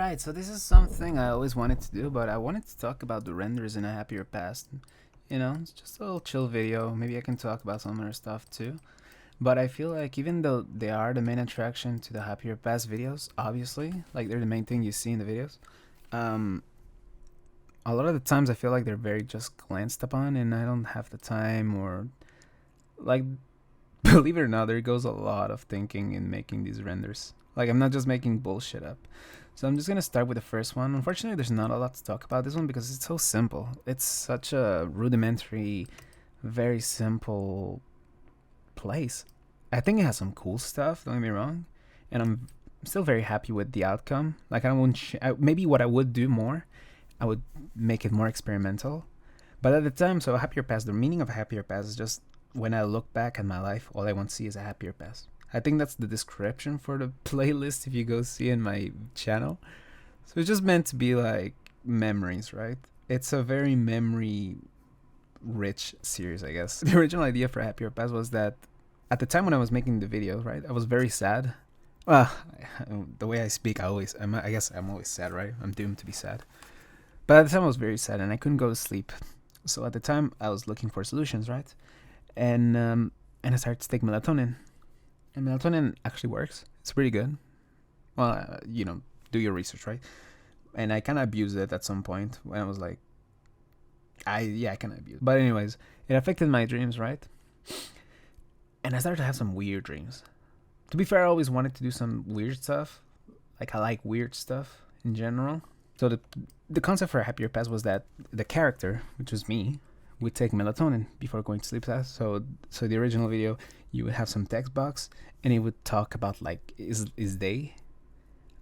Alright, so this is something I always wanted to do, but I wanted to talk about the renders in a happier past. You know, it's just a little chill video. Maybe I can talk about some other stuff too. But I feel like even though they are the main attraction to the happier past videos, obviously, like they're the main thing you see in the videos, um, a lot of the times I feel like they're very just glanced upon and I don't have the time or like believe it or not, there goes a lot of thinking in making these renders. Like I'm not just making bullshit up. So I'm just gonna start with the first one. Unfortunately, there's not a lot to talk about this one because it's so simple. It's such a rudimentary, very simple place. I think it has some cool stuff. Don't get me wrong, and I'm still very happy with the outcome. Like I wouldn't. Maybe what I would do more, I would make it more experimental. But at the time, so a happier past. The meaning of a happier past is just when I look back at my life, all I want to see is a happier past. I think that's the description for the playlist if you go see in my channel. So it's just meant to be like memories, right? It's a very memory rich series, I guess. The original idea for Happier Past was that at the time when I was making the video, right, I was very sad. Well, the way I speak, I guess I'm always sad, right? I'm doomed to be sad. But at the time I was very sad and I couldn't go to sleep. So at the time I was looking for solutions, right? And I started to take melatonin. And melatonin actually works. It's pretty good. Well, do your research, right? And I kind of abused it at some point when I was like, I kind of abused. But anyways, it affected my dreams, right? And I started to have some weird dreams. To be fair, I always wanted to do some weird stuff. Like I like weird stuff in general. So the concept for a happier past was that the character, which was me, would take melatonin before going to sleep. So the original video, you would have some text box, and it would talk about like is they,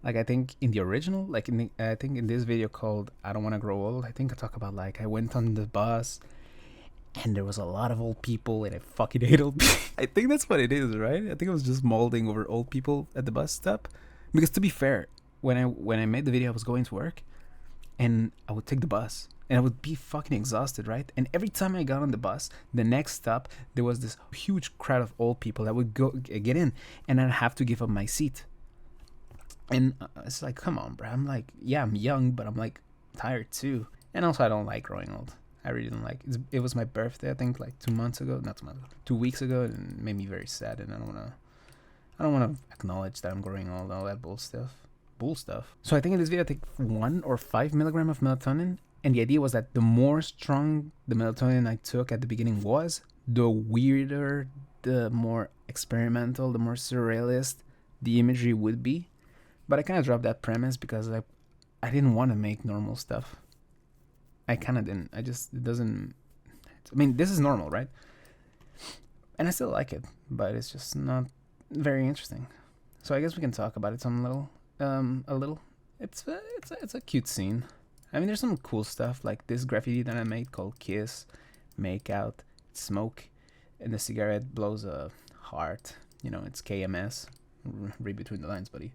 like I think in the original, like I think in this video called I Don't Want to Grow Old, I think I talk about like I went on the bus and there was a lot of old people and I fucking hate old people. I think that's what it is, right? I think I was just molding over old people at the bus stop. Because to be fair, when I made the video, I was going to work and I would take the bus and I would be fucking exhausted, right? And every time I got on the bus, the next stop, there was this huge crowd of old people that would go get in and I'd have to give up my seat. And it's like, come on, bro. I'm like, yeah, I'm young, but I'm like tired too. And also, I don't like growing old. I really don't like it. It was my birthday, I think, like 2 months ago. Not 2 months, 2 weeks ago, and it made me very sad. And I don't wanna acknowledge that I'm growing old. All that bull stuff. So I think in this video, I take 1 or 5 milligram of melatonin, and the idea was that the more strong the melatonin I took at the beginning was, the weirder, the more experimental, the more surrealist the imagery would be. But I kind of dropped that premise because I didn't want to make normal stuff. I kind of didn't. It doesn't. I mean, this is normal, right? And I still like it, but it's just not very interesting. So I guess we can talk about it a little. It's a cute scene. I mean, there's some cool stuff like this graffiti that I made called "Kiss, Make Out, Smoke," and the cigarette blows a heart. It's KMS. Read between the lines, buddy.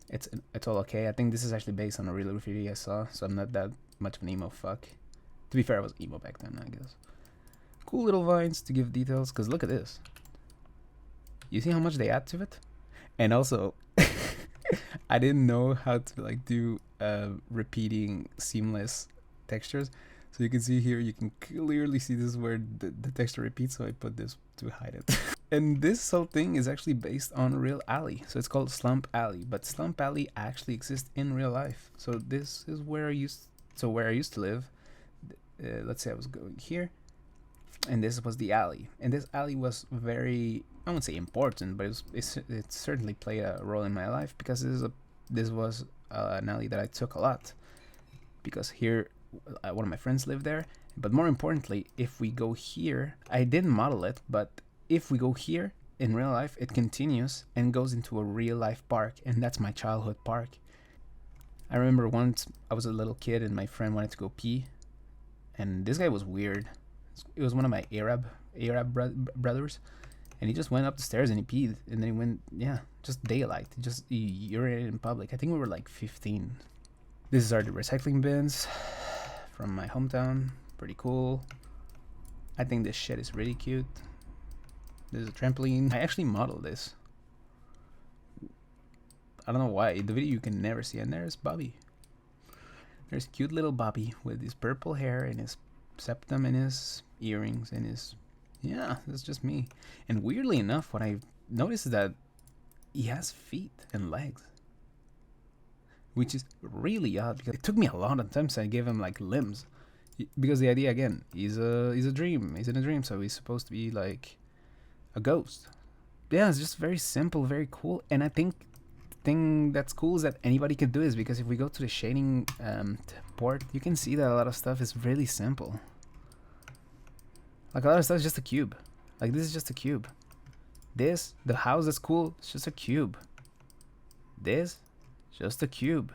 It's all okay. I think this is actually based on a real graffiti I saw, so I'm not that much of an emo fuck. To be fair, I was emo back then, I guess. Cool little vines to give details, because look at this. You see how much they add to it? And also, I didn't know how to like do repeating seamless textures. So you can see here, you can clearly see this is where the texture repeats, so I put this to hide it. And this whole thing is actually based on a real alley. So it's called Slump Alley, but Slump Alley actually exists in real life. So this is where I used to live. Let's say I was going here, and this was the alley. And this alley was very, I won't say important, but it certainly played a role in my life because this was an alley that I took a lot. Because here, one of my friends lived there. But more importantly, if we go here, I didn't model it, but if we go here in real life, it continues and goes into a real life park, and that's my childhood park. I remember once I was a little kid and my friend wanted to go pee, and this guy was weird. It was one of my Arab brothers, and he just went up the stairs and he peed, and then he went, just daylight, he urinated in public. I think we were like 15. These are the recycling bins from my hometown. Pretty cool. I think this shit is really cute. There's a trampoline. I actually modeled this. I don't know why. In the video you can never see. And there's Bobby. There's cute little Bobby with his purple hair and his septum and his earrings and his... Yeah, that's just me. And weirdly enough, what I noticed is that he has feet and legs. Which is really odd because it took me a lot of time to give him like limbs. Because the idea again, he's a dream. He's in a dream, so he's supposed to be like a ghost. Yeah, it's just very simple, very cool. And I think thing that's cool is that anybody can do this, because if we go to the shading port, you can see that a lot of stuff is really simple. Like a lot of stuff is just a cube. Like this is just a cube. This, the house is cool, it's just a cube. This, just a cube.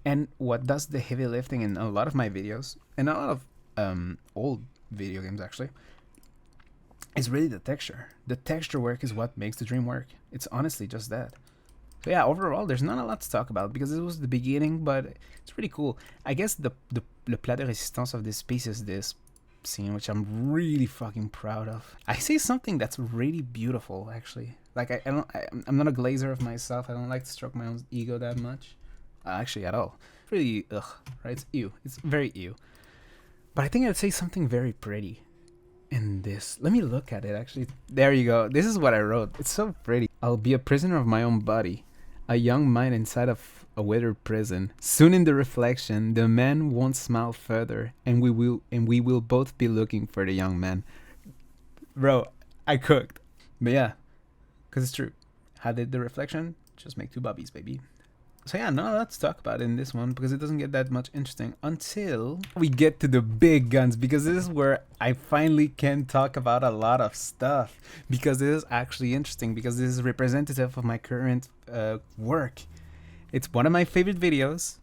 And what does the heavy lifting in a lot of my videos, and a lot of old video games actually, is really the texture. The texture work is what makes the dream work. It's honestly just that. So yeah, overall, there's not a lot to talk about because it was the beginning, but it's pretty cool. I guess the plat de résistance of this piece is this scene, which I'm really fucking proud of. I say something that's really beautiful, actually. Like I'm not a glazer of myself. I don't like to stroke my own ego that much, actually at all. Really, ugh, right? It's ew. It's very ew. But I think I'd say something very pretty in this. Let me look at it, actually. There you go. This is what I wrote. It's so pretty. I'll be a prisoner of my own body, a young mind inside of a withered prison. Soon in the reflection, the man won't smile further, and we will both be looking for the young man. Bro, I cooked. But yeah, because it's true. How did the reflection? Just make two bobbies, baby. So yeah, no, let's talk about it in this one because it doesn't get that much interesting until we get to the big guns, because this is where I finally can talk about a lot of stuff, because this is actually interesting, because this is representative of my current work. It's one of my favorite videos.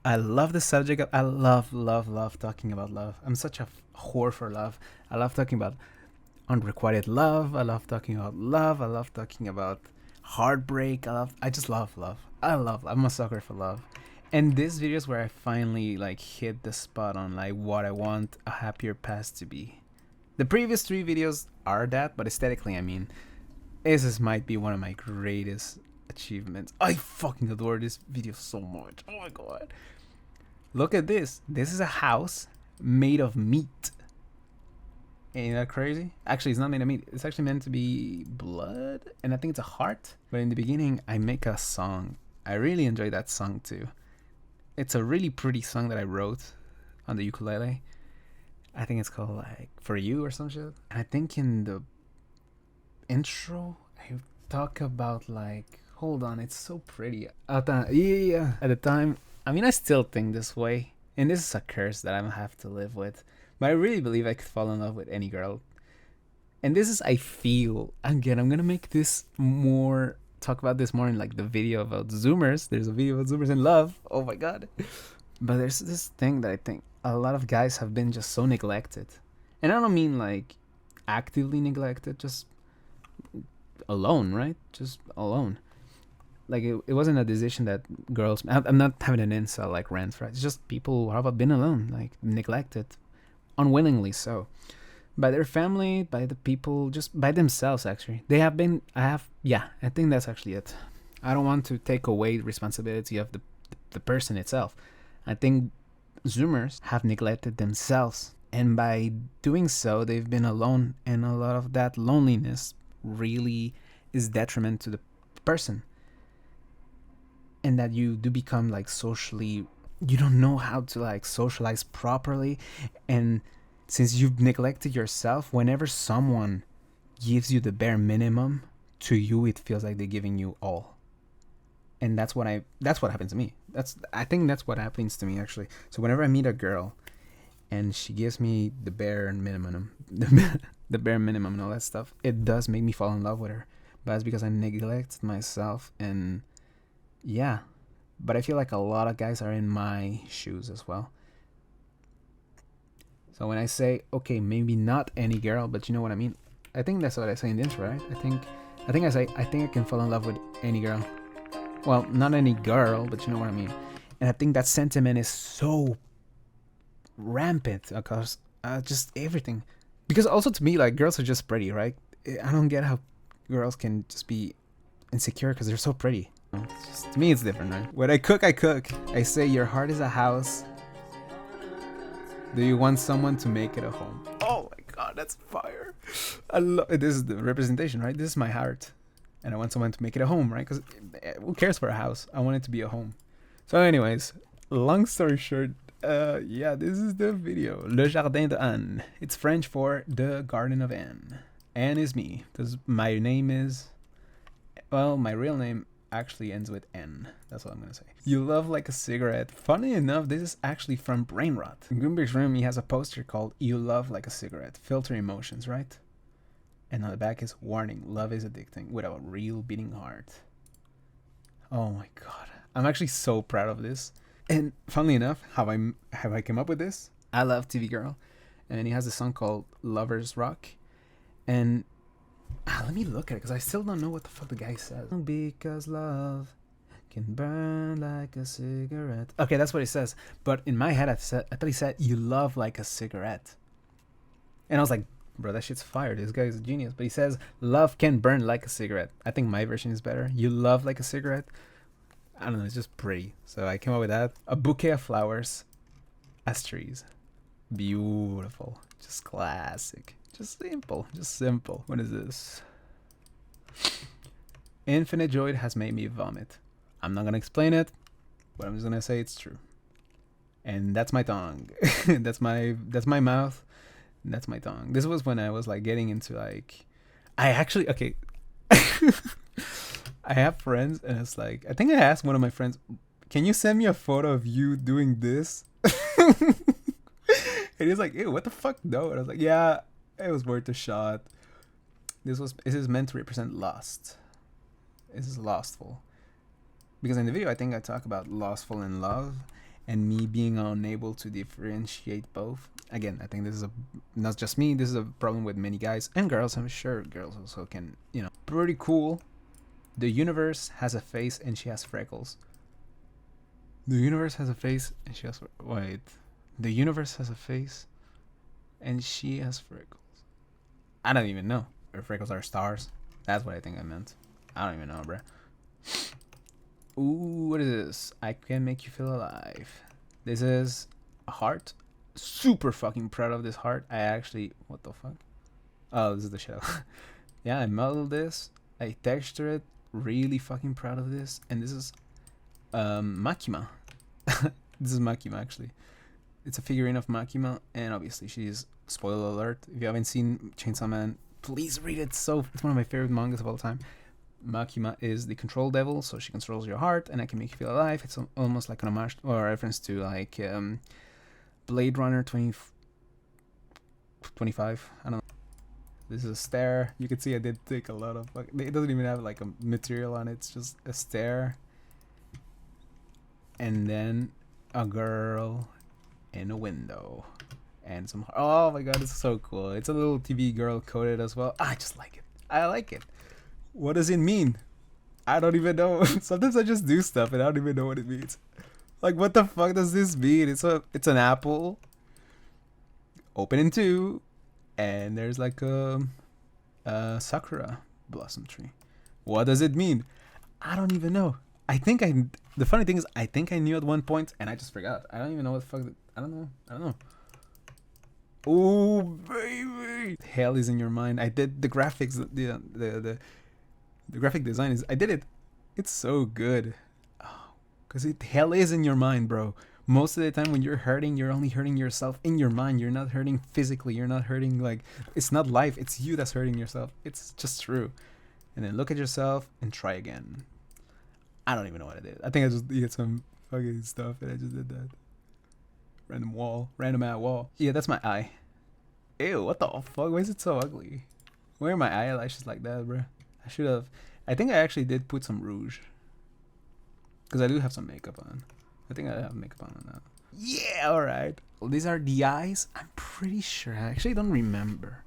I love the subject of, I love talking about love. I'm such a whore for love. I love talking about unrequited love. I love talking about love. I love talking about heartbreak. I just love love. I'm a sucker for love. And this video is where I finally like hit the spot on like what I want a happier past to be. The previous 3 videos are that, but aesthetically, I mean, this might be one of my greatest achievements. I fucking adore this video so much. Oh my god. Look at this. This is a house made of meat. Ain't that crazy? Actually, it's not made of meat. It's actually meant to be blood, and I think it's a heart. But in the beginning, I make a song. I really enjoy that song too. It's a really pretty song that I wrote on the ukulele. I think it's called like For You or some shit. And I think in the intro, I talk about like, hold on, it's so pretty. At the time, I mean, I still think this way. And this is a curse that I have to live with. But I really believe I could fall in love with any girl. And this is, I feel, again, I'm gonna make this more, talk about this more in like the video about Zoomers. There's a video about Zoomers in love. Oh my god. But there's this thing that I think a lot of guys have been just so neglected. And I don't mean like actively neglected, just alone, right? Just alone. Like it wasn't a decision that girls, I'm not having an incel like rant, right? It's just people who have been alone, like neglected, unwillingly so, by their family, by the people, just by themselves. Actually, they have been. I think that's actually it. I don't want to take away responsibility of the person itself. I think Zoomers have neglected themselves, and by doing so, they've been alone, and a lot of that loneliness really is detriment to the person, and that you do become like socially, you don't know how to like socialize properly. And since you've neglected yourself, whenever someone gives you the bare minimum, to you it feels like they're giving you all. And that's what happened to me. I think that's what happens to me actually. So whenever I meet a girl and she gives me the bare minimum, the bare minimum and all that stuff, it does make me fall in love with her. But that's because I neglected myself. And yeah, but I feel like a lot of guys are in my shoes as well. So when I say, okay, maybe not any girl, but you know what I mean? I think that's what I say in the intro, right? I think I say, I think I can fall in love with any girl. Well, not any girl, but you know what I mean. And I think that sentiment is so rampant across just everything. Because also to me, like, girls are just pretty, right? I don't get how girls can just be insecure because they're so pretty. It's just, to me, it's different, right? When I cook, I cook. I say your heart is a house. Do you want someone to make it a home? Oh my god, that's fire! I love this is the representation, right? This is my heart, and I want someone to make it a home, right? Because who cares for a house? I want it to be a home. So, anyways, long story short, yeah, this is the video. Le Jardin de Anne. It's French for the Garden of Anne. Anne is me, because my name is, well, my real name actually ends with N. That's what I'm gonna say. You love like a cigarette. Funny enough, this is actually from Brainrot. In Gumbir's room, he has a poster called You Love Like a Cigarette. Filter emotions, right? And on the back is warning, love is addicting with a real beating heart. Oh my god. I'm actually so proud of this. And funnily enough, how I came up with this? I love TV Girl. And he has a song called Lovers Rock. And let me look at it because I still don't know what the fuck the guy says. Because love can burn like a cigarette. Okay, that's what he says. But in my head, I thought he said, you love like a cigarette. And I was like, bro, that shit's fire. This guy is a genius. But he says, love can burn like a cigarette. I think my version is better. You love like a cigarette. I don't know, it's just pretty. So I came up with that. A bouquet of flowers as trees. Beautiful. Just classic. Just simple. Just simple. What is this? Infinite joy has made me vomit. I'm not going to explain it, but I'm just going to say it's true. And that's my tongue. that's my mouth. That's my tongue. This was when I was like getting into like, I actually, okay. I have friends and it's like, I think I asked one of my friends, can you send me a photo of you doing this? And he's like, ew, what the fuck? No. And I was like, yeah, it was worth a shot. This is meant to represent lust. This is lustful. Because in the video, I think I talk about lustful and love and me being unable to differentiate both. Again, I think this is not just me. This is a problem with many guys and girls. I'm sure girls also can, pretty cool. The universe has a face and she has freckles. The universe has a face and she has... Wait. The universe has a face and she has freckles. I don't even know. Her freckles are stars. That's what I think I meant. I don't even know, bruh. Ooh, what is this? I can make you feel alive. This is a heart. Super fucking proud of this heart. I actually... What the fuck? Oh, this is the shell. Yeah, I modeled this. I textured it. Really fucking proud of this. And this is Makima. This is Makima, actually. It's a figurine of Makima, and obviously she's, spoiler alert, if you haven't seen Chainsaw Man, please read it. It's one of my favorite mangas of all time. Makima is the control devil, so she controls your heart, and I can make you feel alive. It's almost like an homage or a reference to like Blade Runner 2025. I don't know. This is a stair. You can see I did take a lot of... it doesn't even have like a material on it. It's just a stair. And then a girl in a window. And some... Oh my god, it's so cool. It's a little TV girl coded as well. I just like it. I like it. What does it mean? I don't even know. Sometimes I just do stuff and I don't even know what it means. Like, what the fuck does this mean? It's an apple. Open in two. And there's like a sakura blossom tree. What does it mean? I don't even know. The funny thing is, I think I knew at one point and I just forgot. I don't even know what the fuck. I don't know. Oh baby, hell is in your mind. I did the graphics. The graphic design is. I did it. It's so good. Cause hell is in your mind, bro. Most of the time when you're hurting, you're only hurting yourself in your mind. You're not hurting physically. You're not hurting like... It's not life. It's you that's hurting yourself. It's just true. And then look at yourself and try again. I don't even know what I did. I think I just did some fucking stuff and I just did that. Random wall. Yeah, that's my eye. Ew, what the fuck? Why is it so ugly? Why are my eyelashes like that, bro? I should have... I think I actually did put some rouge. Because I do have some makeup on. I think I have makeup on now. Yeah, alright. Well, these are the eyes. I'm pretty sure. I actually don't remember.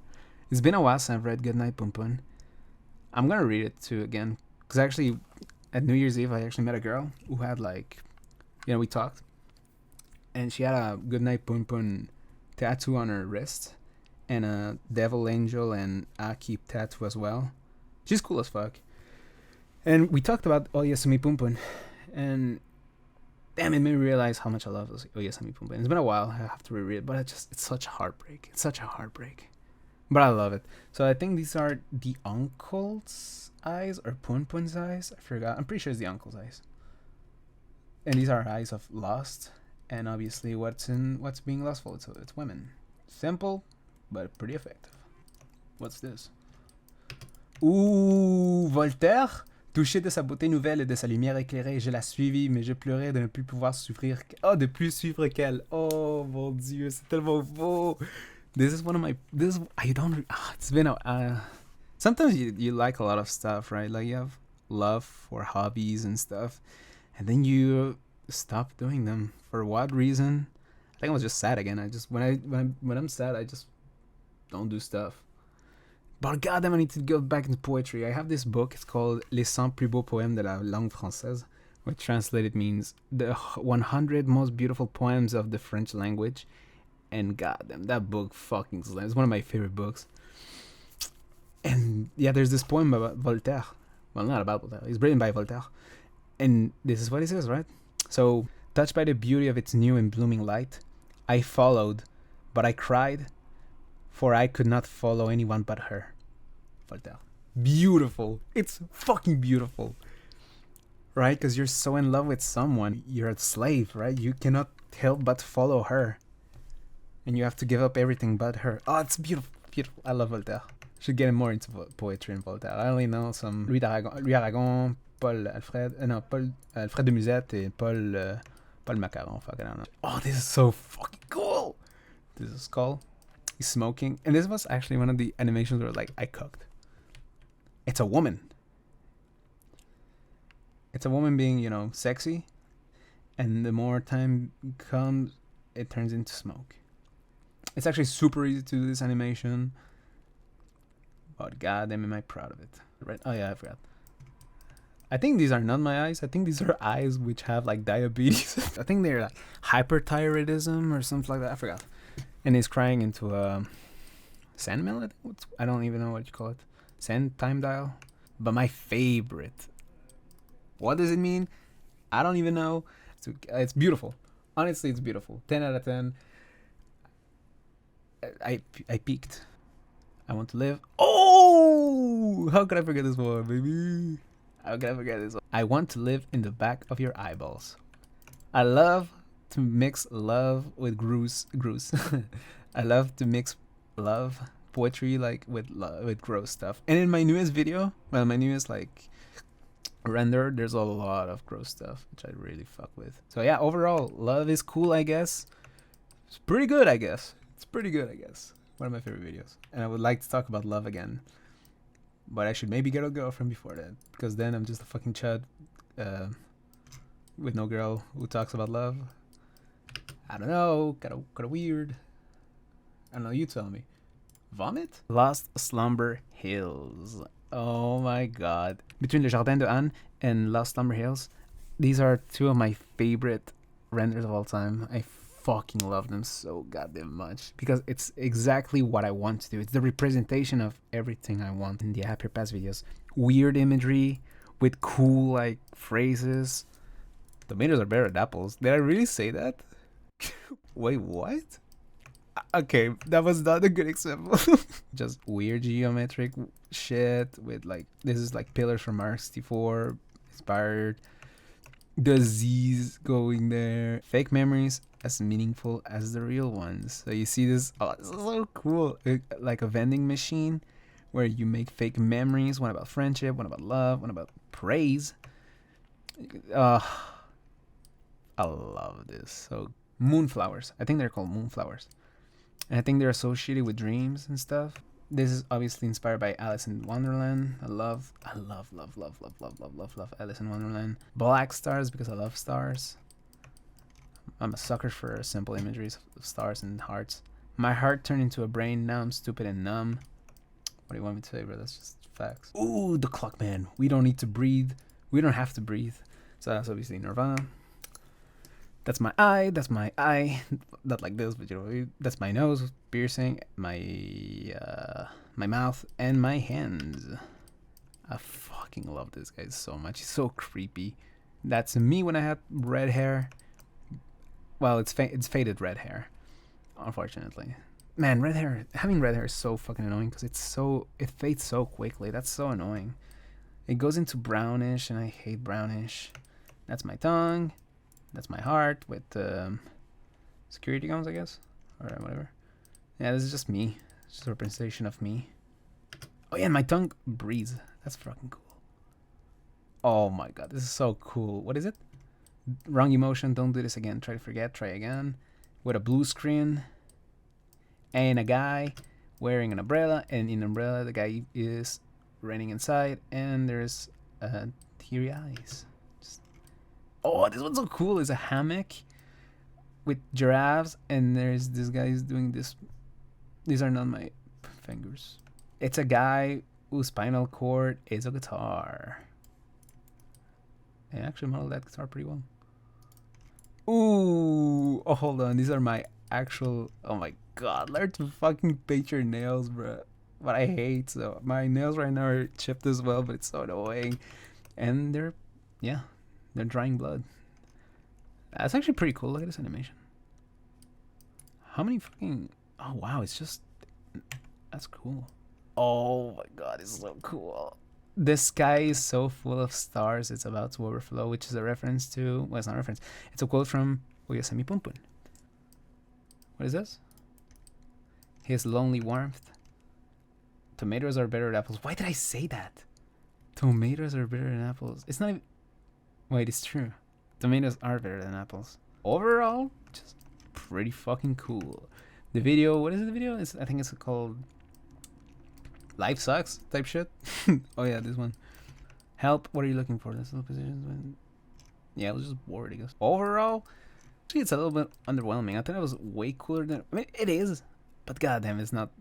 It's been a while since I've read Goodnight Poon. I'm gonna read it too again. Because actually, at New Year's Eve, I actually met a girl who had like... we talked. And she had a Goodnight Poon tattoo on her wrist. And a Devil Angel and Aki tattoo as well. She's cool as fuck. And we talked about Oyasumi Pumpun, and damn, it made me realize how much I love Oyasumi Pumpun. It's been a while. I have to reread it, but it's such a heartbreak. It's such a heartbreak. But I love it. So I think these are the uncle's eyes or Punpun's eyes. I forgot. I'm pretty sure it's the uncle's eyes. And these are eyes of lust, and obviously what's being lustful. It's women. Simple, but pretty effective. What's this? Ouh, Voltaire. Touché de sa beauté nouvelle et de sa lumière éclairée, je la suivis, mais je pleurais de ne plus pouvoir souffrir. Oh, de plus suivre qu'elle. Oh mon Dieu, c'est tellement beau. This is one of my. This is, I don't. It's been a. Sometimes you like a lot of stuff, right? Like you have love for hobbies and stuff, and then you stop doing them for what reason? I think I was just sad again. I just when I'm sad, I just don't do stuff. But goddamn, I need to go back into poetry. I have this book. It's called Les 100 plus beaux poèmes de la langue française, which translated means the 100 most beautiful poems of the French language. And goddamn, that book fucking slaps. It's one of my favorite books. And yeah, there's this poem about Voltaire. Well, not about Voltaire. It's written by Voltaire. And this is what he says, right? So, touched by the beauty of its new and blooming light, I followed, but I cried, for I could not follow anyone but her. Voltaire. Beautiful. It's fucking beautiful. Right? Because you're so in love with someone. You're a slave, right? You cannot help but follow her. And you have to give up everything but her. Oh, it's beautiful. Beautiful. I love Voltaire. Should get more into poetry and Voltaire. I only know some Louis Aragon, Paul Alfred de Musette, and Paul Macaron. Fuck, I don't know. Oh, this is so fucking cool. This is Skull. He's smoking. And this was actually one of the animations where like I cooked. It's a woman. It's a woman being, sexy. And the more time comes, it turns into smoke. It's actually super easy to do this animation. But goddamn, am I proud of it. Right? Oh yeah, I forgot. I think these are not my eyes. I think these are eyes which have like diabetes. I think they're like hyperthyroidism or something like that. I forgot. And he's crying into a sand mill. I don't even know what you call it. Sand time dial. But my favorite. What does it mean? I don't even know. It's beautiful. Honestly, it's beautiful. 10 out of 10. I peaked. I want to live. Oh! How could I forget this one, baby? How could I forget this one? I want to live in the back of your eyeballs. I love to mix love with gross. I love to mix love, poetry, like with gross stuff. And in my newest video, my newest like render, there's a lot of gross stuff, which I really fuck with. So yeah, overall, love is cool, I guess. It's pretty good, I guess. One of my favorite videos. And I would like to talk about love again. But I should maybe get a girlfriend before that. Because then I'm just a fucking chud with no girl who talks about love. I don't know. Kind of weird. I don't know. You tell me. Vomit? Lost Slumber Hills. Oh my god. Between Le Jardin de Anne and Lost Slumber Hills, these are two of my favorite renders of all time. I fucking love them so goddamn much because it's exactly what I want to do. It's the representation of everything I want in the Happier Past videos. Weird imagery with cool like phrases. Tomatoes are better than apples. Did I really say that? Wait, what? Okay, that was not a good example. Just weird geometric shit with like, this is like pillars from Mario 64 inspired. The Z's going there. Fake memories as meaningful as the real ones. So you see this, oh, this is so cool. Like a vending machine where you make fake memories. One about friendship, one about love, one about praise. I love this. So moonflowers. I think they're called moonflowers. And I think they're associated with dreams and stuff. This is obviously inspired by Alice in Wonderland. I love Alice in Wonderland. Black stars because I love stars. I'm a sucker for simple imageries of stars and hearts. My heart turned into a brain. Now I'm stupid and numb. What do you want me to say, bro? That's just facts. Ooh, the clock man. We don't need to breathe. We don't have to breathe. So that's obviously Nirvana. That's my eye. That's my eye. Not like this, but that's my nose piercing, my mouth, and my hands. I fucking love this guy so much. He's so creepy. That's me when I had red hair. Well, it's faded red hair, unfortunately. Man, red hair, having red hair is so fucking annoying because it fades so quickly. That's so annoying. It goes into brownish, and I hate brownish. That's my tongue. That's my heart with security guns, I guess, or whatever. Yeah, this is just me. It's just a representation of me. Oh yeah, and my tongue breathes. That's fucking cool. Oh my god, this is so cool. What is it? Wrong emotion. Don't do this again. Try to forget. Try again. With a blue screen. And a guy wearing an umbrella. And in the umbrella, the guy is running inside. And there's teary eyes. Oh, this one's so cool. It's a hammock with giraffes. And there's this guy who's doing this. These are not my fingers. It's a guy whose spinal cord is a guitar. I actually modeled that guitar pretty well. Ooh, oh, hold on. These are my actual. Oh my god, learn to fucking paint your nails, bro. What I hate. So my nails right now are chipped as well, but it's so annoying. And they're drying blood. That's actually pretty cool. Look at this animation. How many fucking? Oh wow, it's just. That's cool. Oh my god, it's so cool. The sky is so full of stars, it's about to overflow, which is a reference to... Well, it's not a reference. It's a quote from Oyasumi Punpun. What is this? His lonely warmth. Tomatoes are better than apples. Why did I say that? Tomatoes are better than apples. It's not even... Wait, it's true. Tomatoes are better than apples. Overall, just pretty fucking cool. The video... What is the video? I think it's called... Life sucks type shit. Oh yeah, this one. Help. What are you looking for? This little positions. Yeah, I was just bored, I guess. Overall, actually, it's a little bit underwhelming. I thought it was way cooler than. I mean, it is, but goddamn, it's not.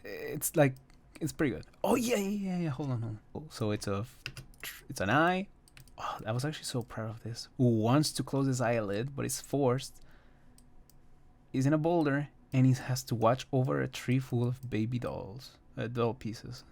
It's like it's pretty good. Oh yeah. Hold on. So it's an eye. Oh, I was actually so proud of this. Who wants to close his eyelid, but it's forced. He's in a boulder, and he has to watch over a tree full of baby dolls. Doll pieces.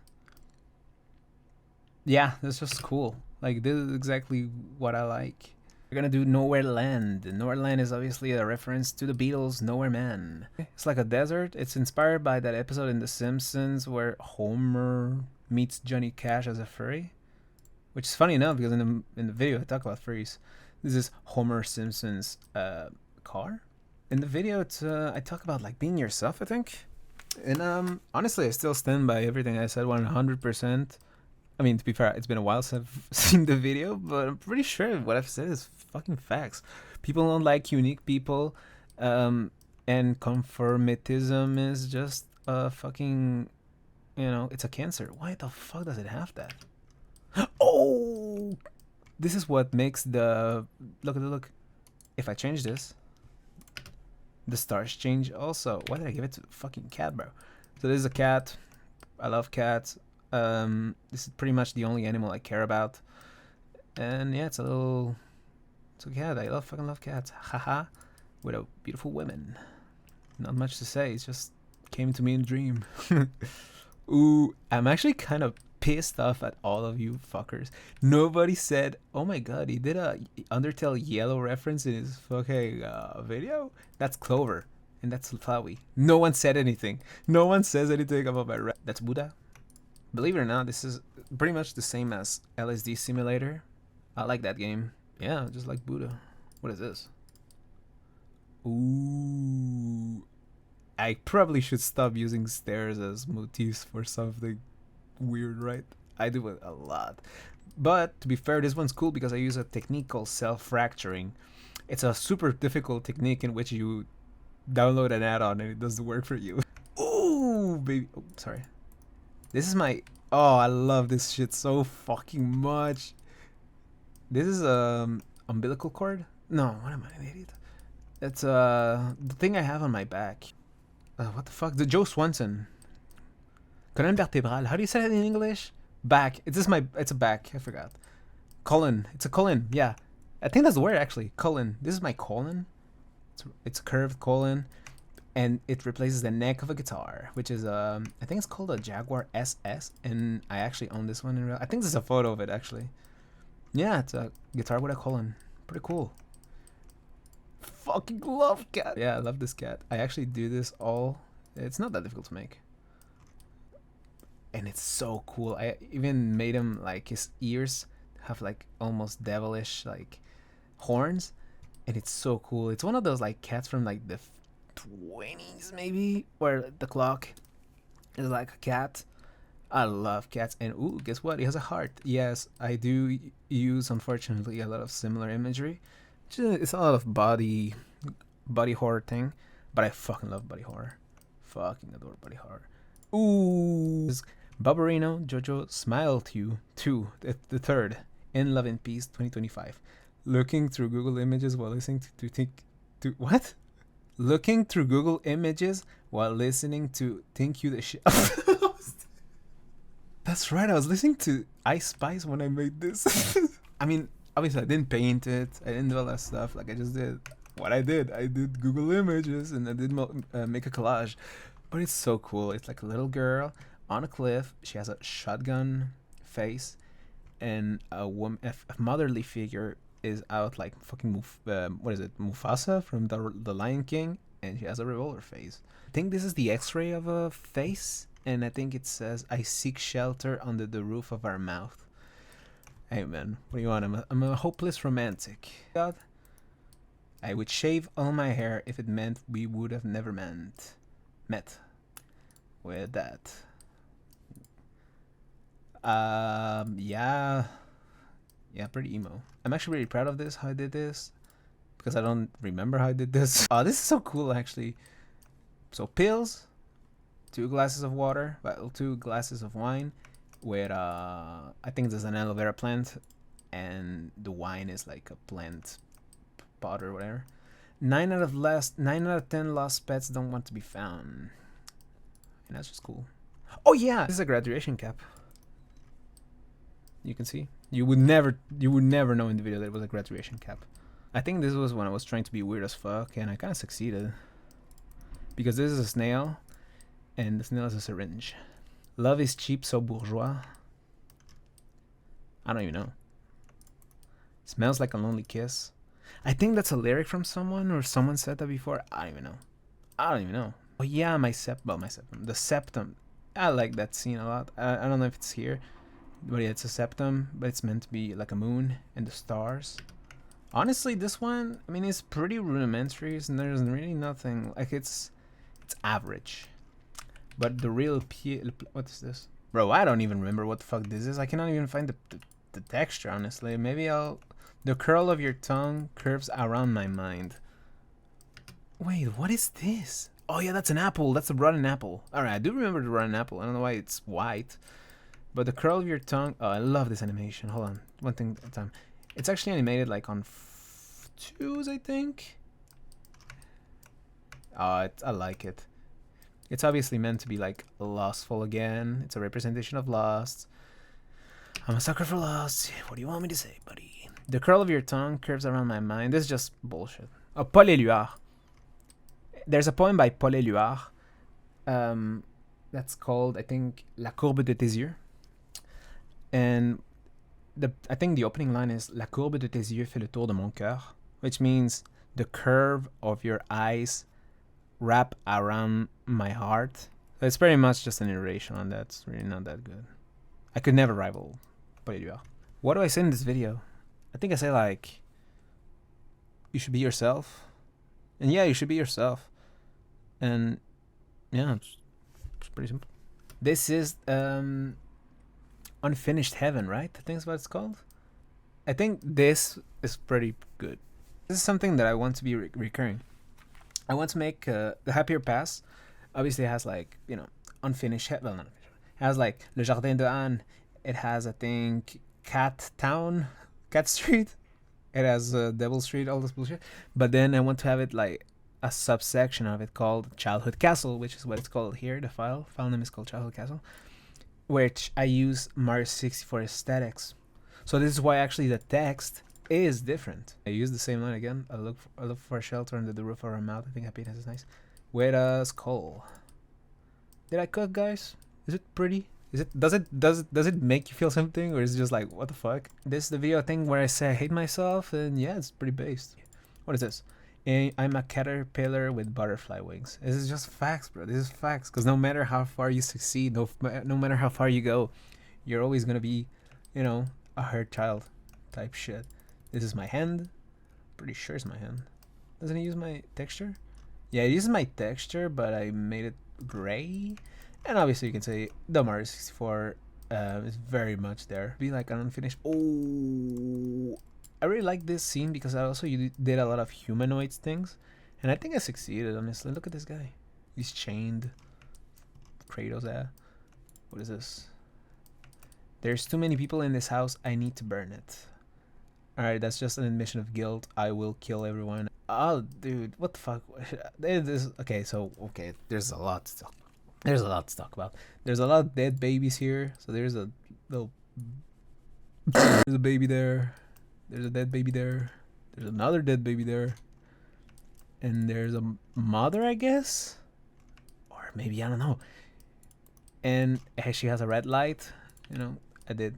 Yeah, that's just cool. Like, this is exactly what I like. We're gonna do Nowhere Land. Nowhere Land is obviously a reference to the Beatles' Nowhere Man. It's like a desert. It's inspired by that episode in The Simpsons where Homer meets Johnny Cash as a furry. Which is funny enough because in the video I talk about furries. This is Homer Simpson's car. In the video, I talk about like being yourself, I think. And honestly, I still stand by everything I said 100%. I mean, to be fair, it's been a while since I've seen the video, but I'm pretty sure what I've said is fucking facts. People don't like unique people, and conformitism is just a fucking, it's a cancer. Why the fuck does it have that? Oh! This is what makes the... Look. If I change this... The stars change also. Why did I give it to a fucking cat, bro? So this is a cat. I love cats. This is pretty much the only animal I care about. And yeah, it's a cat. I fucking love cats. Haha. With a beautiful women. Not much to say. It just came to me in a dream. Ooh, I'm actually kind of pissed off at all of you fuckers. Nobody said, oh my god, he did a Undertale Yellow reference in his fucking video? That's Clover. And that's Flowey. No one said anything. No one says anything about my rap. That's Buddha. Believe it or not, this is pretty much the same as LSD Simulator. I like that game. Yeah, just like Buddha. What is this? Ooh. I probably should stop using stairs as motifs for something weird, right? I do it a lot. But to be fair, this one's cool because I use a technique called self-fracturing. It's a super difficult technique in which you download an add-on and it does the work for you. Ooh, baby. Oh, sorry. This is my... Oh, I love this shit so fucking much. This is umbilical cord? No, what am I, an idiot? It's the thing I have on my back. What the fuck? The Joe Swanson. Colonne vertébrale. How do you say it in English? Back. It's a back. I forgot. Colon. It's a colon. Yeah. I think that's the word actually. Colon. This is my colon. It's a curved colon. and it replaces the neck of a guitar, which is I think it's called a Jaguar SS, and I actually own this one in real. I think there's a photo of it actually. Yeah, it's a guitar with a colon. Pretty cool. Fucking love cat. Yeah, I love this cat. I actually do this all. It's not that difficult to make, and it's so cool. I even made him like his ears have like almost devilish like horns, and it's so cool. It's one of those like cats from like the 20s maybe, where the clock is like a cat. I love cats. And ooh, guess what? He has a heart. Yes, I do use unfortunately a lot of similar imagery. It's a lot of body horror thing, but I fucking love body horror. Fucking adore body horror. Ooh, Barbarino Jojo Smile to You 2, the third, In Love and Peace 2025. Looking through Google Images while listening to what? Looking through Google Images while listening to Think You the Shit. That's right, I was listening to Ice Spice when I made this. I mean, obviously I didn't paint it, I didn't do all that stuff, like I just did what I did. I did Google Images and I did make a collage. But it's so cool. It's like a little girl on a cliff. She has a shotgun face, and a motherly figure is out like fucking what is it, Mufasa from the Lion King, and she has a revolver face. I think this is the X-ray of a face, and I think it says, "I seek shelter under the roof of our mouth." Hey man, what do you want? I'm a hopeless romantic. God, I would shave all my hair if it meant we would have never met. With that. Yeah, pretty emo. I'm actually really proud of this, how I did this, because I don't remember how I did this. Oh, this is so cool actually. So pills, 2 glasses of water, 2 glasses of wine, with I think there's an aloe vera plant, and the wine is like a plant pot or whatever. 9 out of 10 lost pets don't want to be found. And that's just cool. Oh yeah, this is a graduation cap. You can see. You would never know in the video that it was a graduation cap. I think this was when I was trying to be weird as fuck, and I kind of succeeded. Because this is a snail, and the snail is a syringe. Love is cheap, so bourgeois. I don't even know. Smells like a lonely kiss. I think that's a lyric from someone, or someone said that before. I don't even know. Oh yeah, my septum. The septum. I like that scene a lot. I don't know if it's here, but yeah, it's a septum, but it's meant to be like a moon and the stars. Honestly, this one, I mean, it's pretty rudimentary, and there's really nothing, like it's average. But the real what is this? Bro, I don't even remember what the fuck this is. I cannot even find the texture, honestly. Maybe the curl of your tongue curves around my mind. Wait, what is this? Oh yeah, that's an apple. That's a rotten apple. Alright, I do remember the rotten apple. I don't know why it's white. But the curl of your tongue... Oh, I love this animation. Hold on. One thing at a time. It's actually animated like on 2s, I think. Oh, I like it. It's obviously meant to be like lustful again. It's a representation of lust. I'm a sucker for lust. What do you want me to say, buddy? The curl of your tongue curves around my mind. This is just bullshit. Oh, Paul Éluard. There's a poem by Paul Éluard that's called, I think, La courbe de tes yeux. And I think the opening line is La courbe de tes yeux fait le tour de mon cœur, which means the curve of your eyes wrap around my heart. So it's pretty much just an iteration on that. It's really not that good. I could never rival Paul Éluard. What do I say in this video? I think I say like, you should be yourself. And yeah, you should be yourself. And yeah, it's pretty simple. This is Unfinished Heaven, right? I think that's what it's called. I think this is pretty good. This is something that I want to be recurring. I want to make the Happier Pass. Obviously, it has like, you know, Unfinished Heaven. Well, not unfinished. It has like Le Jardin de Anne. It has, I think, Cat Street. It has Devil Street, all this bullshit. But then I want to have it like a subsection of it called Childhood Castle, which is what it's called here. The file name is called Childhood Castle, which I use Mario 64 aesthetics. So this is why actually the text is different. I use the same line again. I look for shelter under the roof of our mouth. I think happiness is nice. with a skull. Did I cook, guys? Is it pretty? Does it make you feel something, or is it just like, what the fuck? This is the video thing where I say I hate myself, and yeah, it's pretty based. What is this? I'm a caterpillar with butterfly wings. This is just facts, bro. This is facts. Because no matter how far you succeed, no matter how far you go, you're always gonna be, a hurt child type shit. This is my hand. Pretty sure it's my hand. Doesn't it use my texture? Yeah, it uses my texture, but I made it gray. And obviously you can say the Mario 64 is very much there. Be like an unfinished. Oh, I really like this scene because I also did a lot of humanoids things, and I think I succeeded. Honestly, look at this guy. He's chained. Kratos there. What is this? There's too many people in this house. I need to burn it. Alright, that's just an admission of guilt. I will kill everyone. Oh, dude, what the fuck? Okay, there's a lot to talk. There's a lot to talk about. There's a lot of dead babies here. So there's a little. There's a baby there. There's a dead baby there. There's another dead baby there. And there's a mother, I guess? Or maybe, I don't know. And she has a red light. I did.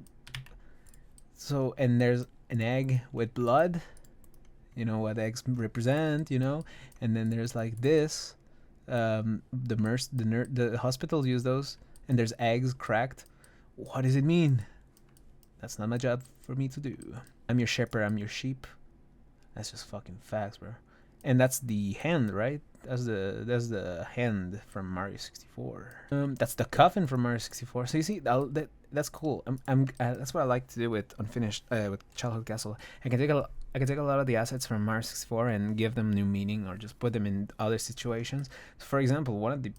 So, and there's an egg with blood. You know what eggs represent, And then there's like this. The hospitals use those. And there's eggs cracked. What does it mean? That's not my job for me to do. I'm your shepherd, I'm your sheep. That's just fucking facts, bro. And that's the hand, right? That's the hand from Mario 64. That's the coffin from Mario 64. So you see, that's cool. That's what I like to do with unfinished with Childhood Castle. I can take a lot of the assets from Mario 64 and give them new meaning, or just put them in other situations. So for example, one of the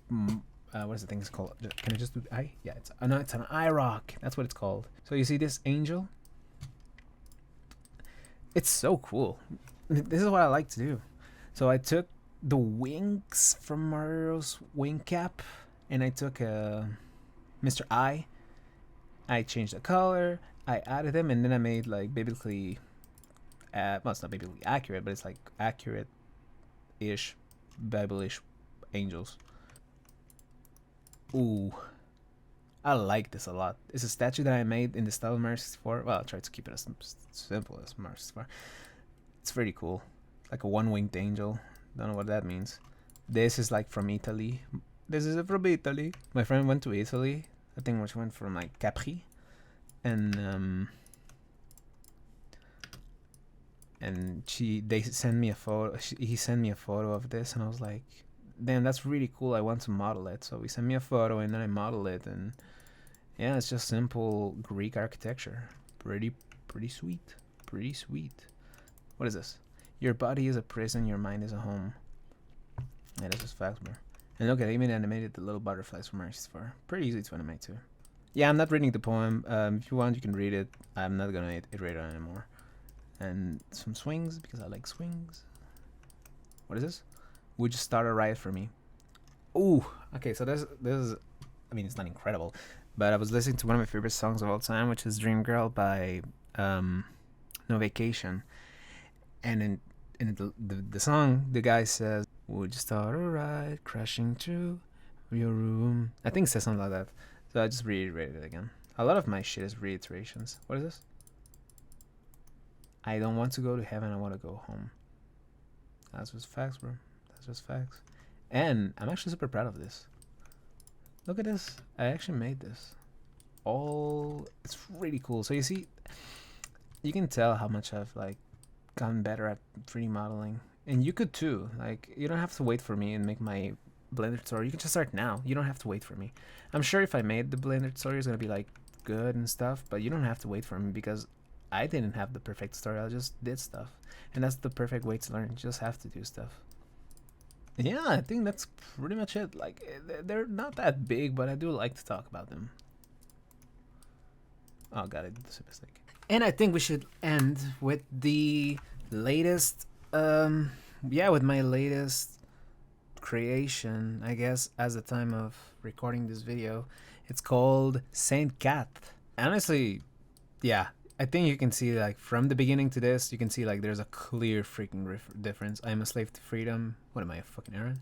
what is the thing called? Can I just do the eye? Yeah, it's an eye rock. That's what it's called. So you see this angel? It's so cool. This is what I like to do. So I took the wings from Mario's wing cap, and I took Mr. Eye. I changed the color. I added them, and then I made like biblically. Well, it's not biblically accurate, but it's like accurate-ish, Bible-ish angels. Ooh, I like this a lot. It's a statue that I made in the style of Mario 64. Well, I tried to keep it as simple as Mario 64. It's pretty cool. Like a one-winged angel. Don't know what that means. This is like from Italy. This is from Italy. My friend went to Italy. I think she went from like Capri, and they sent me a photo. He sent me a photo of this, and I was like, damn, that's really cool. I want to model it. So he sent me a photo, and then I modeled it, and yeah, it's just simple Greek architecture. Pretty sweet. Pretty sweet. What is this? Your body is a prison, your mind is a home. Yeah, that's just facts, bro. And look, I even animated the little butterflies from Mario 64. Pretty easy to animate too. Yeah, I'm not reading the poem. If you want, you can read it. I'm not gonna iterate on it anymore. And some swings, because I like swings. What is this? Would you start a riot for me? Ooh, okay, so this is, I mean, it's not incredible, but I was listening to one of my favorite songs of all time, which is Dream Girl by No Vacation. And in the song, the guy says, would you start a riot crashing through your room? I think it says something like that. So I just reiterated it again. A lot of my shit is reiterations. What is this? I don't want to go to heaven, I want to go home. That's just facts, bro. That's just facts. And I'm actually super proud of this. Look at this. I actually made this. It's really cool. So you see, you can tell how much I've like gotten better at 3D modeling. And you could too. Like, you don't have to wait for me and make my Blender tutorial. You can just start now. You don't have to wait for me. I'm sure if I made the Blender tutorial, it's gonna be like good and stuff, but you don't have to wait for me because I didn't have the perfect tutorial. I just did stuff. And that's the perfect way to learn. You just have to do stuff. Yeah, I think that's pretty much it. Like, they're not that big, but I do like to talk about them. Oh god, I did this mistake. And I think we should end with the latest, with my latest creation, I guess, as the time of recording this video. It's called Saint Cat. Honestly, yeah, I think you can see, like, from the beginning to this, you can see, like, there's a clear freaking difference. I'm a slave to freedom. What am I, a fucking Aaron?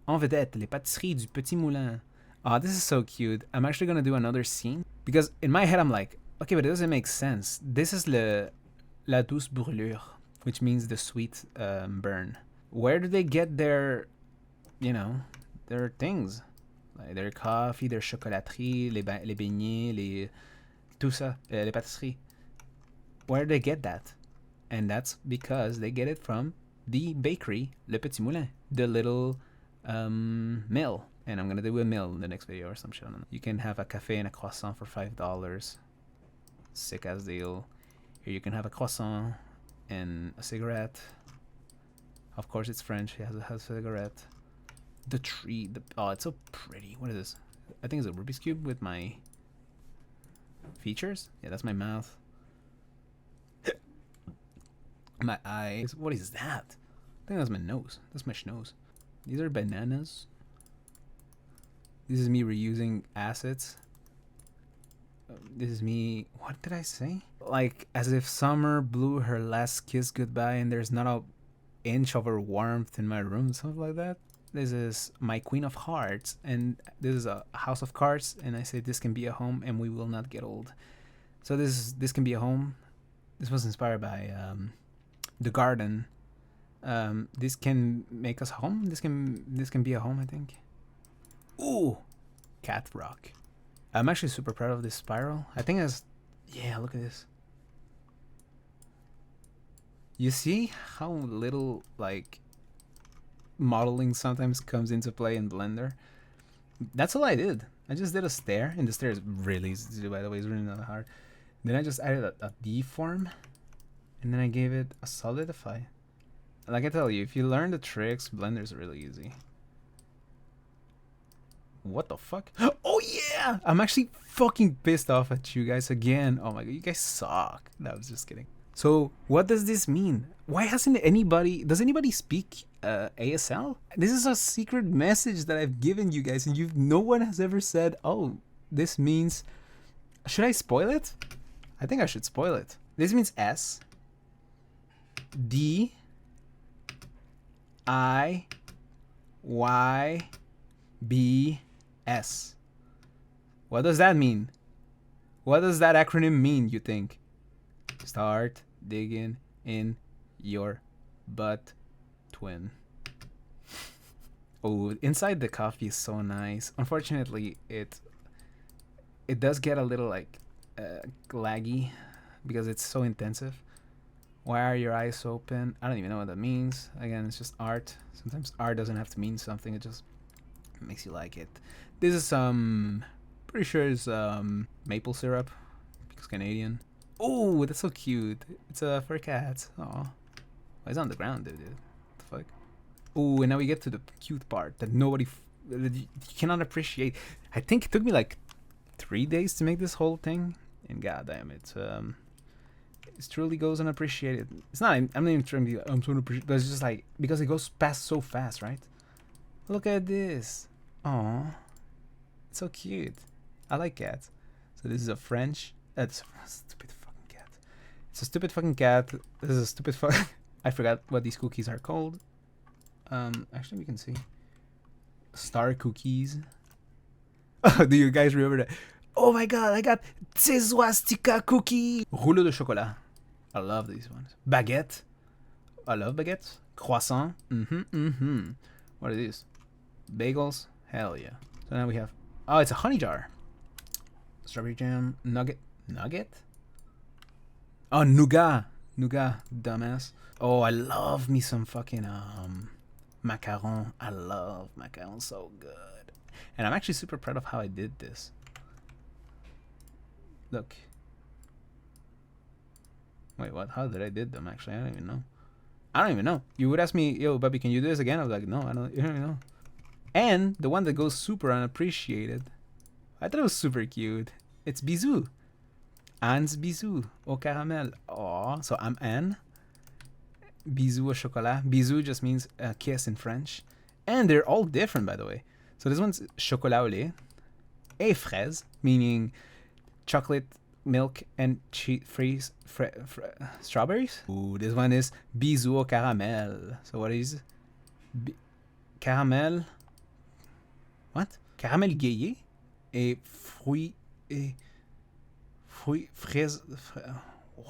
En vedette, les pâtisseries du Petit Moulin. Oh, this is so cute. I'm actually gonna do another scene because in my head I'm like, okay, but it doesn't make sense. This is la douce brûlure, which means the sweet burn. Where do they get their, you know, their things? Like their coffee, their chocolaterie, les beignets, tout ça, les pâtisseries. Where do they get that? And that's because they get it from the bakery, Le Petit Moulin, the little mill. And I'm gonna do a mill in the next video or some shit. I don't know. You can have a cafe and a croissant for $5. Sick ass deal. Here you can have a croissant and a cigarette. Of course it's French. He has a cigarette. The tree. Oh, it's so pretty. What is this? I think it's a Rubik's Cube with my features. Yeah, that's my mouth. My eyes. What is that? I think that's my nose. That's my schnoz. These are bananas. This is me reusing assets. This is me. What did I say? Like as if summer blew her last kiss goodbye and there's not an inch of her warmth in my room, something like that. This is my Queen of Hearts, and this is a House of Cards, and I say this can be a home, and we will not get old. So this can be a home. This was inspired by The Garden. This can make us home. This can be a home, I think. Ooh, cat rock. I'm actually super proud of this spiral. I think it's, yeah, look at this. You see how little like modeling sometimes comes into play in Blender? That's all I did. I just did a stair, and the stair is really easy to do, by the way. It's really not hard. Then I just added a deform, and then I gave it a solidify. Like I tell you, if you learn the tricks, Blender's really easy. What the fuck? Oh yeah! I'm actually fucking pissed off at you guys again. Oh my god, you guys suck. No, I was just kidding. So what does this mean? Why hasn't anybody, does anybody speak ASL? This is a secret message that I've given you guys, and no one has ever said, oh, this means, should I spoil it? I think I should spoil it. This means S, D, I, Y, B, S. What does that mean? What does that acronym mean, you think? Start digging in your butt, twin. Oh, inside the coffee is so nice. Unfortunately, it does get a little like laggy because it's so intensive. Why are your eyes open? I don't even know what that means. Again, it's just art. Sometimes art doesn't have to mean something. It just makes you like it. This is pretty sure it's maple syrup because Canadian. Oh, that's so cute. It's a fur cat. Aw. It's on the ground, dude. What the fuck? Oh, and now we get to the cute part that nobody, that you cannot appreciate. I think it took me like 3 days to make this whole thing, and goddamn it, it truly goes unappreciated. It's not. I'm not even trying to be. I'm so unappreciated, but it's just like because it goes past so fast, right? Look at this. Aw, it's so cute. I like cats. So this is a French. That's a stupid fucking cat. It's a stupid fucking cat. This is a stupid fuck. I forgot what these cookies are called. Actually, we can see. Star cookies. Oh, do you guys remember that? Oh my god, I got Tseswastika cookie. Rouleau de chocolat. I love these ones. Baguette. I love baguettes. Croissant. What are these? Bagels. Hell yeah. So now we have. Oh, it's a honey jar. Strawberry jam. Nugget. Nugget? Oh, nougat. Nougat, dumbass. Oh, I love me some fucking macaron. I love macaron, so good. And I'm actually super proud of how I did this. Look. Wait, what? How did I did them? Actually, I don't even know. I don't even know. You would ask me, yo, Bobby, can you do this again? I was like, no, I don't even know. And the one that goes super unappreciated. I thought it was super cute. It's Bisou. Anne's Bisou au caramel. Oh, so I'm Anne. Bisou au chocolat. Bisou just means a kiss in French. And they're all different, by the way. So this one's chocolat au lait. Et fraise, meaning chocolate, milk, and strawberries. Ooh, this one is bisou au caramel. So what is caramel What? Caramel grillé et fruits fraises.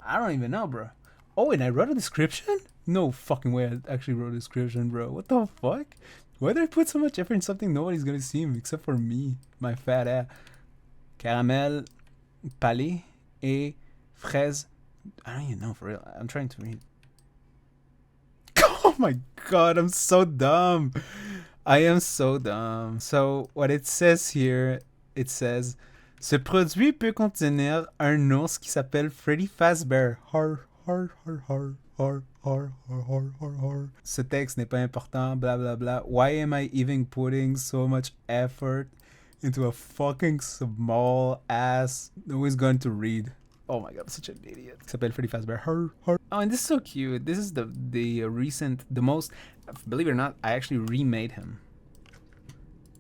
I don't even know, bro. Oh, and I wrote a description? No fucking way I actually wrote a description, bro. What the fuck? Why did I put so much effort in something nobody's gonna see except for me? My fat ass. Caramel palais et fraise. I don't even know for real. I'm trying to read. Oh my god, I'm so dumb. I am so dumb. So what it says here, it says ce produit peut contenir un ours qui s'appelle Freddy Fazbear. Har, har, har, har, har, har, har, har, har, har. Ce texte n'est pas important, blah blah blah. Why am I even putting so much effort into a fucking small ass no one's going to read? Oh my god, I'm such an idiot. S'appelle Freddy Fazbear. Har, har. Oh, and this is so cute. This is the recent, the most, believe it or not, I actually remade him.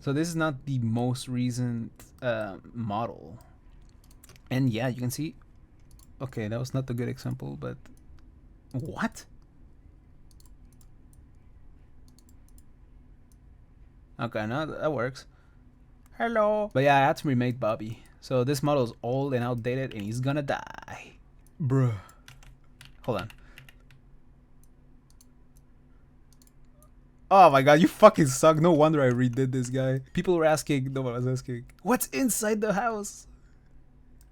So this is not the most recent model. And yeah, you can see, okay, that was not a good example, but what? Okay, now that works. Hello. But yeah, I had to remake Bobby. So this model is old and outdated and he's gonna die. Bruh. Hold on. Oh my god, you fucking suck. No wonder I redid this guy. People were asking, no one was asking, what's inside the house?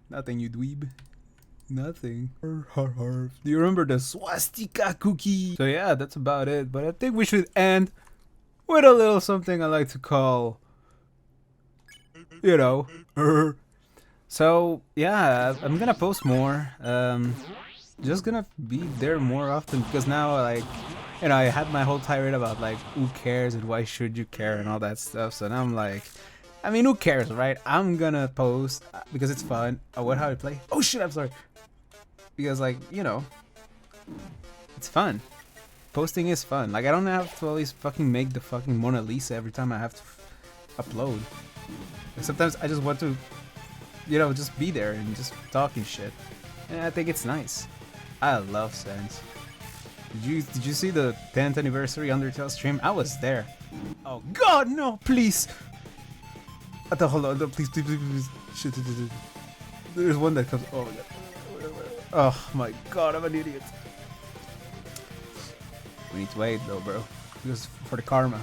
Nothing, you dweeb. Nothing. Do you remember the swastika cookie? So yeah, that's about it. But I think we should end with a little something I like to call, you know. So yeah, I'm gonna post more. Just gonna be there more often because now, like, you know, I had my whole tirade about like who cares and why should you care and all that stuff. So now I'm like, I mean, who cares, right? I'm gonna post because it's fun. Oh, what? How to play? Oh shit! I'm sorry. Because like, you know, it's fun. Posting is fun. Like I don't have to always fucking make the fucking Mona Lisa every time I have to upload. Like, sometimes I just want to, you know, just be there and just talking shit. And I think it's nice. I love Sans. Did you see the 10th anniversary Undertale stream? I was there. Oh god, no, please. Hold on, no, please, please, please, please. Shit, there's one that comes. Oh my god. Oh my god, I'm an idiot. We need to wait though, bro. Because for the karma.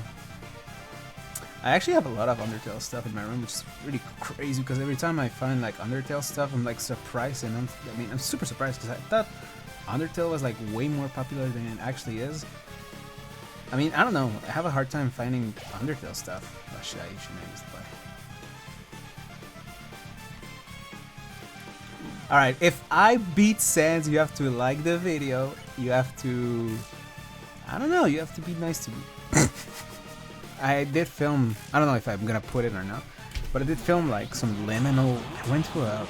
I actually have a lot of Undertale stuff in my room, which is really crazy because every time I find like Undertale stuff, I'm like surprised, and I'm super surprised because I thought Undertale was like way more popular than it actually is. I mean, I don't know. I have a hard time finding Undertale stuff. Oh shit, I should use the play. Alright, if I beat Sans, you have to like the video. You have to, I don't know, you have to be nice to me. I did film, I don't know if I'm gonna put it or not, but I did film like some liminal, I went to a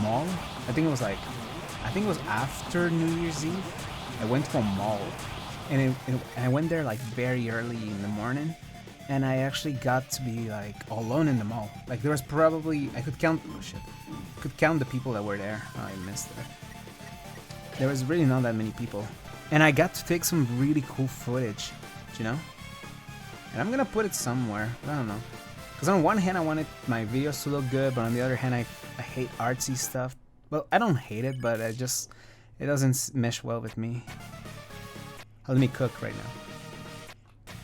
mall, I think it was after New Year's Eve. I went to a mall, and I went there like very early in the morning, and I actually got to be like alone in the mall. Like there was probably, I could count, oh shit, could count the people that were there. Oh, I missed it. There was really not that many people, and I got to take some really cool footage, you know? And I'm gonna put it somewhere, I don't know. Because on one hand I wanted my videos to look good, but on the other hand I hate artsy stuff. Well, I don't hate it, but it doesn't mesh well with me. Let me cook right now.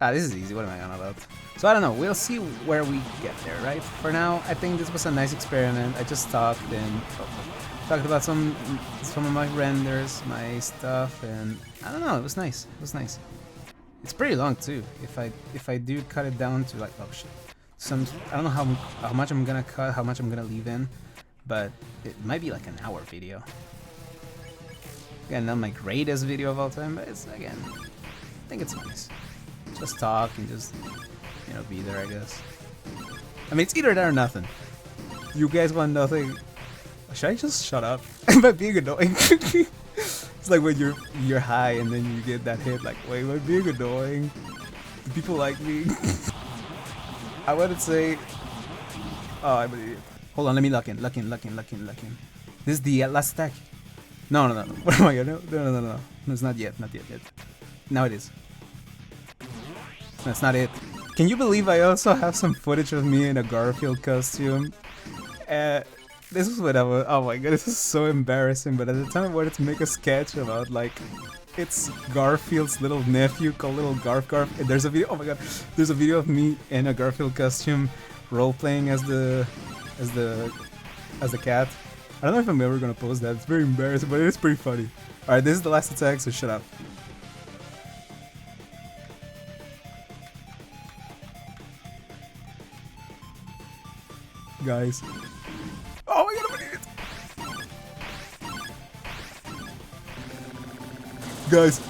Ah, this is easy, what am I on about? So I don't know, we'll see where we get there, right? For now, I think this was a nice experiment. I just talked about some of my renders, my stuff, and I don't know, it was nice. It was nice. It's pretty long too. If I do cut it down to like, oh shit, I don't know how much I'm gonna cut, how much I'm gonna leave in, but it might be like an hour video. Again, not my greatest video of all time, but it's, again, I think it's nice. Just talk and just, you know, be there, I guess. I mean, it's either that or nothing. You guys want nothing? Should I just shut up? Am I being annoying? It's like when you're high and then you get that hit, like, wait, am I being annoying? Do people like me? I wouldn't say, oh, I'm an idiot. Hold on, let me lock in. This is the last attack. No. What am I gonna do? No. No, it's not yet. Now it is. No, it's not it. Can you believe I also have some footage of me in a Garfield costume? Uh, this is what I was. Oh my god, this is so embarrassing. But at the time, I wanted to make a sketch about like it's Garfield's little nephew called Little Garf. And there's a video. Oh my god, there's a video of me in a Garfield costume, role playing as the cat. I don't know if I'm ever gonna post that. It's very embarrassing, but it is pretty funny. All right, this is the last attack, so shut up. Guys. Oh my god, I'm an idiot! Guys,